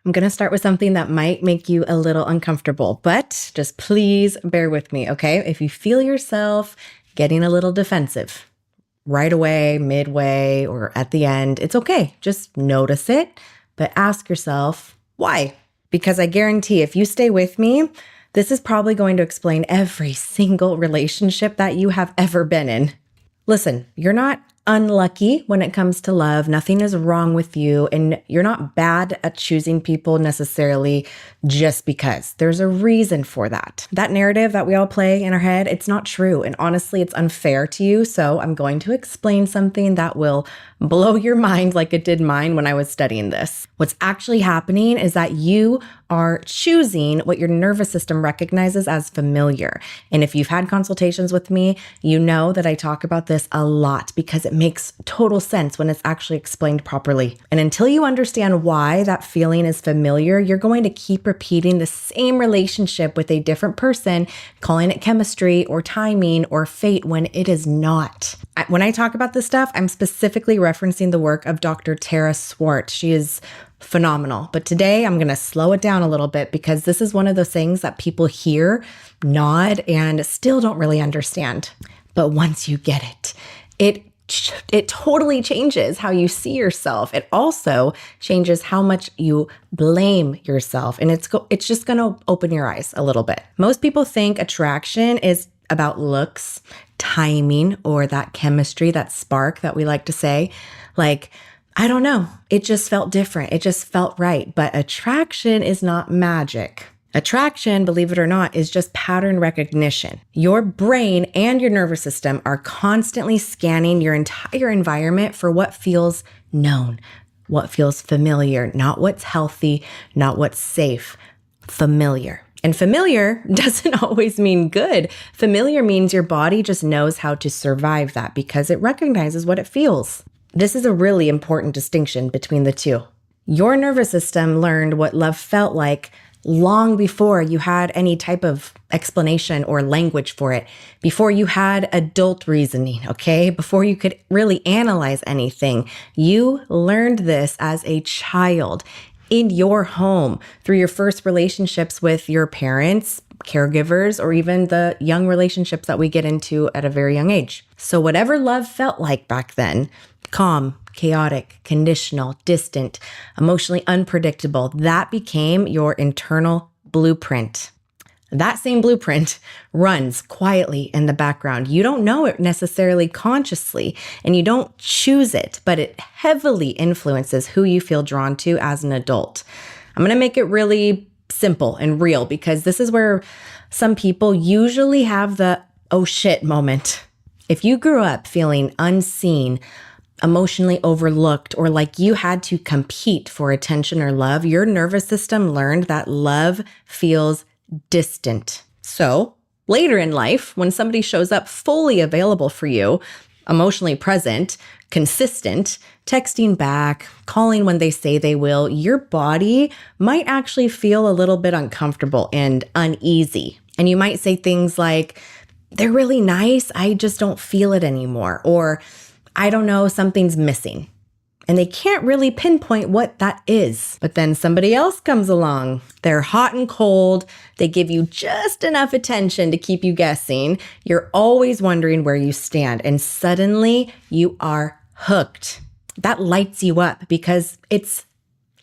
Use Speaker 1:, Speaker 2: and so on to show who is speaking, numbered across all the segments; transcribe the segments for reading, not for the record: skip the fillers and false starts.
Speaker 1: I'm going to start with something that might make you a little uncomfortable, but just please bear with me, okay? If you feel yourself getting a little defensive right away, midway, or at the end, it's okay. Just notice it, but ask yourself, why? Because I guarantee if you stay with me, this is probably going to explain every single relationship that you have ever been in. Listen, you're not unlucky when it comes to love. Nothing is wrong with you, and you're not bad at choosing people necessarily just because. There's a reason for that. That narrative that we all play in our head, it's not true. And honestly, it's unfair to you. So I'm going to explain something that will blow your mind like it did mine when I was studying this. What's actually happening is that you are choosing what your nervous system recognizes as familiar. And if you've had consultations with me, you know that I talk about this a lot because it makes total sense when it's actually explained properly. And until you understand why that feeling is familiar, you're going to keep repeating the same relationship with a different person, calling it chemistry or timing or fate when it is not. When I talk about this stuff, I'm specifically referencing the work of Dr. Tara Swart. She is phenomenal. But today I'm going to slow it down a little bit because this is one of those things that people hear, nod, and still don't really understand. But once you get it totally changes how you see yourself. It also changes how much you blame yourself. And it's just going to open your eyes a little bit. Most people think attraction is about looks, timing, or that chemistry, that spark that we like to say. Like, I don't know. It just felt different. It just felt right. But attraction is not magic. Attraction, believe it or not, is just pattern recognition. Your brain and your nervous system are constantly scanning your entire environment for what feels known, what feels familiar, not what's healthy, not what's safe, familiar. And familiar doesn't always mean good. Familiar means your body just knows how to survive that because it recognizes what it feels. This is a really important distinction between the two. Your nervous system learned what love felt like long before you had any type of explanation or language for it, before you had adult reasoning, okay? Before you could really analyze anything. You learned this as a child in your home through your first relationships with your parents, caregivers, or even the young relationships that we get into at a very young age. So whatever love felt like back then, calm, chaotic, conditional, distant, emotionally unpredictable, that became your internal blueprint. That same blueprint runs quietly in the background. You don't know it necessarily consciously, and you don't choose it, but it heavily influences who you feel drawn to as an adult. I'm going to make it really simple and real because this is where some people usually have the oh shit moment. If you grew up feeling unseen, emotionally overlooked, or like you had to compete for attention or love, your nervous system learned that love feels distant. So later in life, when somebody shows up fully available for you, emotionally present, consistent, texting back, calling when they say they will, your body might actually feel a little bit uncomfortable and uneasy. And you might say things like, they're really nice, I just don't feel it anymore. Or, I don't know, something's missing. And they can't really pinpoint what that is. But then somebody else comes along. They're hot and cold. They give you just enough attention to keep you guessing. You're always wondering where you stand. And suddenly you are hooked. That lights you up because it's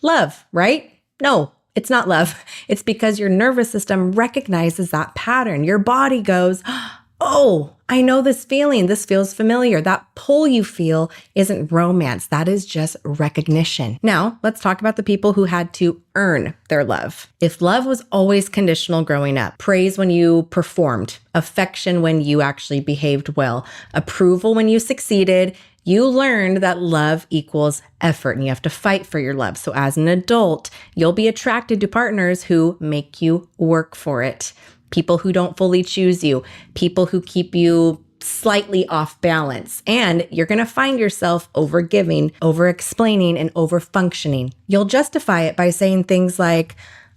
Speaker 1: love, right? No, it's not love. It's because your nervous system recognizes that pattern. Your body goes, oh, I know this feeling. This feels familiar. That pull you feel isn't romance. That is just recognition. Now, let's talk about the people who had to earn their love. If love was always conditional growing up, praise when you performed, affection when you actually behaved well, approval when you succeeded, you learned that love equals effort and you have to fight for your love. So as an adult, you'll be attracted to partners who make you work for it. People who don't fully choose you, people who keep you slightly off balance, and you're going to find yourself over-giving, over-explaining, and over-functioning. You'll justify it by saying things like,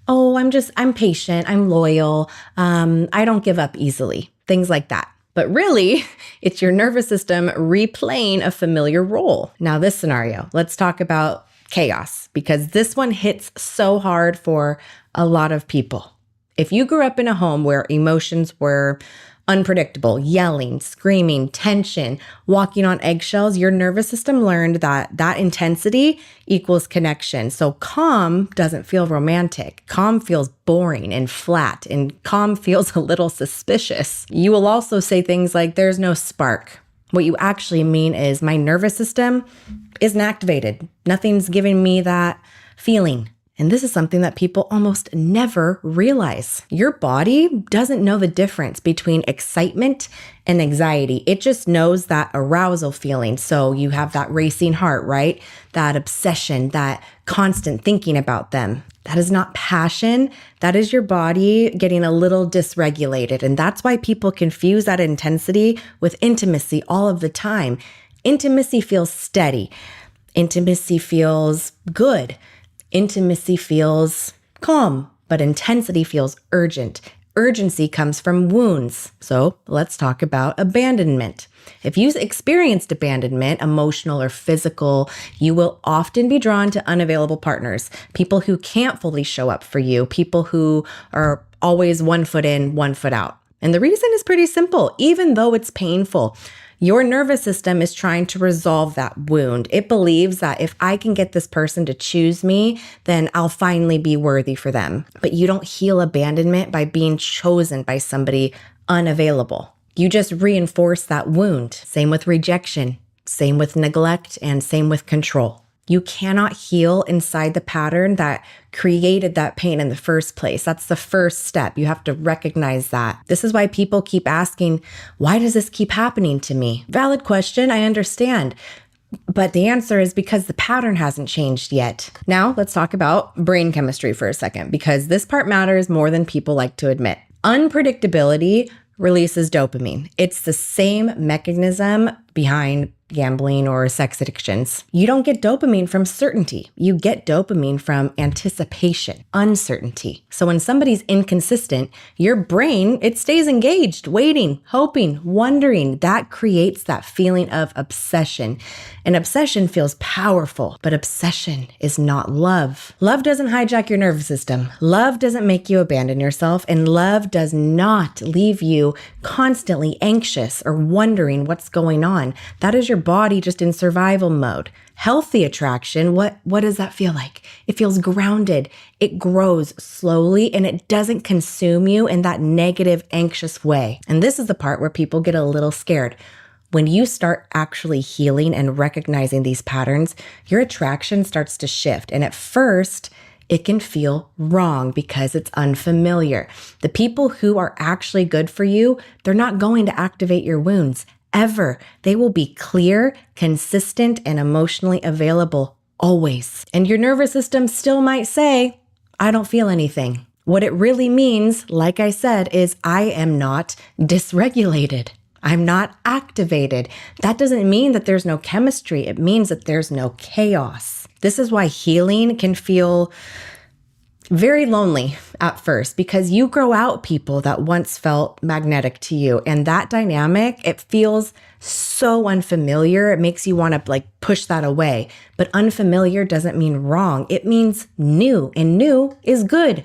Speaker 1: oh, I'm patient, I'm loyal, I don't give up easily, things like that. But really, it's your nervous system replaying a familiar role. Now, this scenario, let's talk about chaos, because this one hits so hard for a lot of people. If you grew up in a home where emotions were unpredictable, yelling, screaming, tension, walking on eggshells, your nervous system learned that intensity equals connection. So calm doesn't feel romantic. Calm feels boring and flat, and calm feels a little suspicious. You will also say things like, there's no spark. What you actually mean is, my nervous system isn't activated. Nothing's giving me that feeling. And this is something that people almost never realize. Your body doesn't know the difference between excitement and anxiety. It just knows that arousal feeling. So you have that racing heart, right? That obsession, that constant thinking about them. That is not passion. That is your body getting a little dysregulated. And that's why people confuse that intensity with intimacy all of the time. Intimacy feels steady. Intimacy feels good. Intimacy feels calm, but intensity feels urgent. Urgency comes from wounds. So let's talk about abandonment. If you've experienced abandonment, emotional or physical, you will often be drawn to unavailable partners, people who can't fully show up for you, people who are always 1 foot in, 1 foot out. And the reason is pretty simple. Even though it's painful, your nervous system is trying to resolve that wound. It believes that if I can get this person to choose me, then I'll finally be worthy for them. But you don't heal abandonment by being chosen by somebody unavailable. You just reinforce that wound. Same with rejection, same with neglect, and same with control. You cannot heal inside the pattern that created that pain in the first place. That's the first step. You have to recognize that. This is why people keep asking, why does this keep happening to me? Valid question, I understand. But the answer is because the pattern hasn't changed yet. Now let's talk about brain chemistry for a second, because this part matters more than people like to admit. Unpredictability releases dopamine. It's the same mechanism behind gambling or sex addictions. You don't get dopamine from certainty. You get dopamine from anticipation, uncertainty. So when somebody's inconsistent, your brain, it stays engaged, waiting, hoping, wondering. That creates that feeling of obsession. And obsession feels powerful, but obsession is not love. Love doesn't hijack your nervous system. Love doesn't make you abandon yourself. And love does not leave you constantly anxious or wondering what's going on. That is your body just in survival mode. Healthy attraction, what does that feel like? It feels grounded. It grows slowly and it doesn't consume you in that negative, anxious way. And this is the part where people get a little scared. When you start actually healing and recognizing these patterns, your attraction starts to shift. And at first, it can feel wrong because it's unfamiliar. The people who are actually good for you, they're not going to activate your wounds. Ever. They will be clear, consistent, and emotionally available always. And your nervous system still might say, I don't feel anything. What it really means, like I said, is I am not dysregulated. I'm not activated. That doesn't mean that there's no chemistry. It means that there's no chaos. This is why healing can feel very lonely at first, because you grow out people that once felt magnetic to you. And that dynamic, it feels so unfamiliar. It makes you want to push that away. But unfamiliar doesn't mean wrong. It means new, and new is good.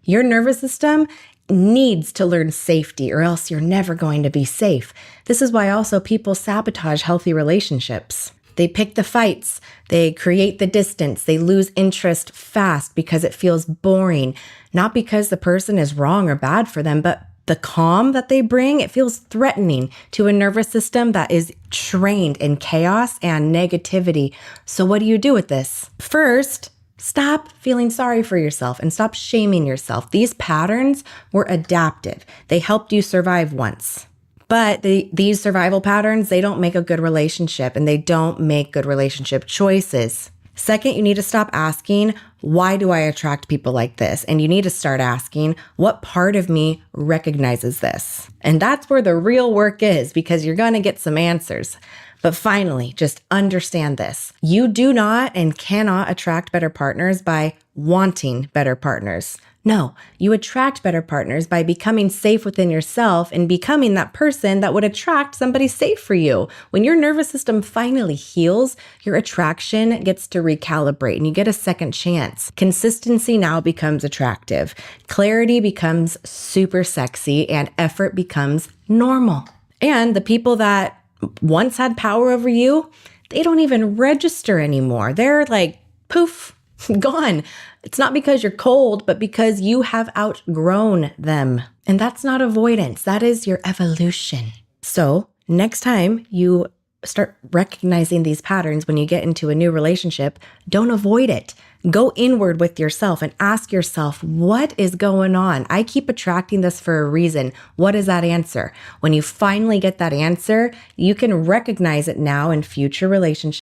Speaker 1: Your nervous system needs to learn safety, or else you're never going to be safe. This is why also people sabotage healthy relationships. They pick the fights, they create the distance, they lose interest fast because it feels boring, not because the person is wrong or bad for them, but the calm that they bring, it feels threatening to a nervous system that is trained in chaos and negativity. So what do you do with this? First, stop feeling sorry for yourself and stop shaming yourself. These patterns were adaptive. They helped you survive once. But these survival patterns, they don't make a good relationship, and they don't make good relationship choices. Second, you need to stop asking, why do I attract people like this? And you need to start asking, what part of me recognizes this? And that's where the real work is, because you're going to get some answers. But finally, just understand this. You do not and cannot attract better partners by wanting better partners. No, you attract better partners by becoming safe within yourself and becoming that person that would attract somebody safe for you. When your nervous system finally heals, your attraction gets to recalibrate and you get a second chance. Consistency now becomes attractive. Clarity becomes super sexy and effort becomes normal. And the people that once had power over you, they don't even register anymore. They're like, poof, gone. It's not because you're cold, but because you have outgrown them. And that's not avoidance. That is your evolution. So next time you start recognizing these patterns when you get into a new relationship, don't avoid it. Go inward with yourself and ask yourself, what is going on? I keep attracting this for a reason. What is that answer? When you finally get that answer, you can recognize it now in future relationships